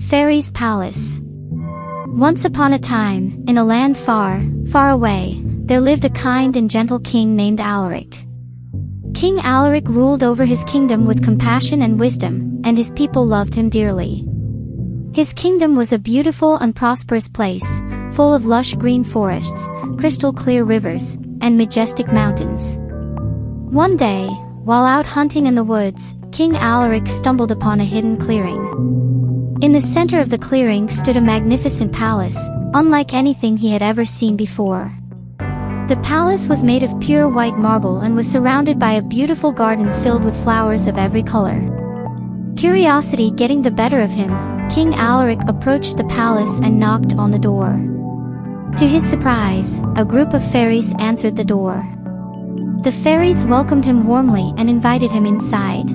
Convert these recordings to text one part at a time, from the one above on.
Fairies Palace. Once upon a time, in a land far, far away, there lived a kind and gentle king named Alaric. King Alaric ruled over his kingdom with compassion and wisdom, and his people loved him dearly. His kingdom was a beautiful and prosperous place, full of lush green forests, crystal clear rivers, and majestic mountains. One day, while out hunting in the woods, King Alaric stumbled upon a hidden clearing. In the center of the clearing stood a magnificent palace, unlike anything he had ever seen before. The palace was made of pure white marble and was surrounded by a beautiful garden filled with flowers of every color. Curiosity getting the better of him, King Alaric approached the palace and knocked on the door. To his surprise, a group of fairies answered the door. The fairies welcomed him warmly and invited him inside.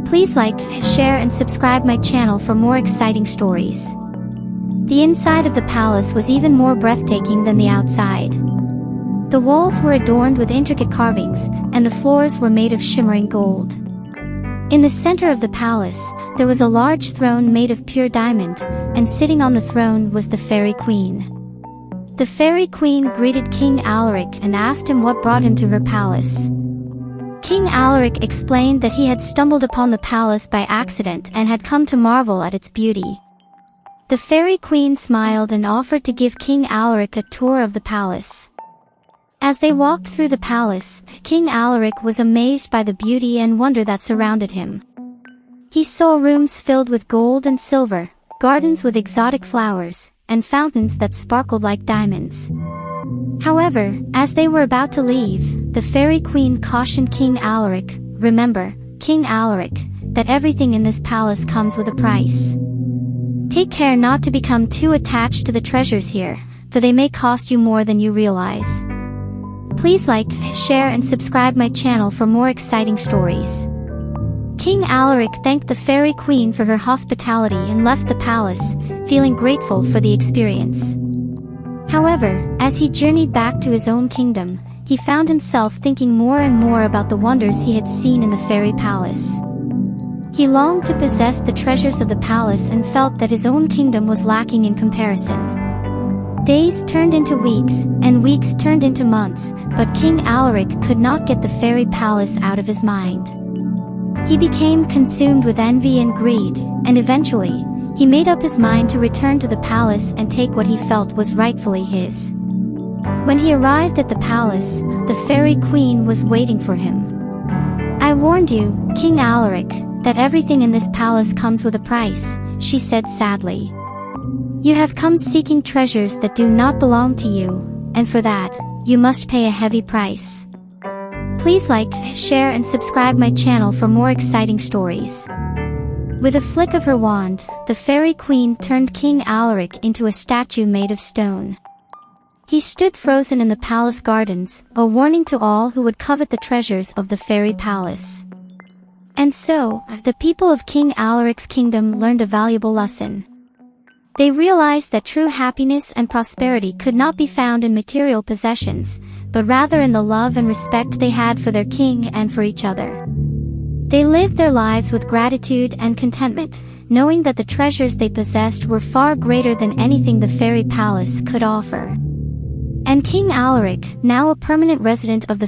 Please like, share and subscribe my channel for more exciting stories. The inside of the palace was even more breathtaking than the outside. The walls were adorned with intricate carvings, and the floors were made of shimmering gold. In the center of the palace, there was a large throne made of pure diamond, and sitting on the throne was the Fairy Queen. The Fairy Queen greeted King Alaric and asked him what brought him to her palace. King Alaric explained that he had stumbled upon the palace by accident and had come to marvel at its beauty. The Fairy Queen smiled and offered to give King Alaric a tour of the palace. As they walked through the palace, King Alaric was amazed by the beauty and wonder that surrounded him. He saw rooms filled with gold and silver, gardens with exotic flowers, and fountains that sparkled like diamonds. However, as they were about to leave, the Fairy Queen cautioned King Alaric, "Remember, King Alaric, that everything in this palace comes with a price. Take care not to become too attached to the treasures here, for they may cost you more than you realize." Please like, share and subscribe my channel for more exciting stories. King Alaric thanked the Fairy Queen for her hospitality and left the palace, feeling grateful for the experience. However, as he journeyed back to his own kingdom, he found himself thinking more and more about the wonders he had seen in the Fairy Palace. He longed to possess the treasures of the palace and felt that his own kingdom was lacking in comparison. Days turned into weeks, and weeks turned into months, but King Alaric could not get the Fairy Palace out of his mind. He became consumed with envy and greed, and eventually, he made up his mind to return to the palace and take what he felt was rightfully his. When he arrived at the palace, the Fairy Queen was waiting for him. "I warned you, King Alaric, that everything in this palace comes with a price," she said sadly. "You have come seeking treasures that do not belong to you, and for that, you must pay a heavy price. Please like, share and subscribe my channel for more exciting stories." With a flick of her wand, the Fairy Queen turned King Alaric into a statue made of stone. He stood frozen in the palace gardens, a warning to all who would covet the treasures of the Fairy Palace. And so, the people of King Alaric's kingdom learned a valuable lesson. They realized that true happiness and prosperity could not be found in material possessions, but rather in the love and respect they had for their king and for each other. They lived their lives with gratitude and contentment, knowing that the treasures they possessed were far greater than anything the Fairy Palace could offer. And King Alaric, now a permanent resident of the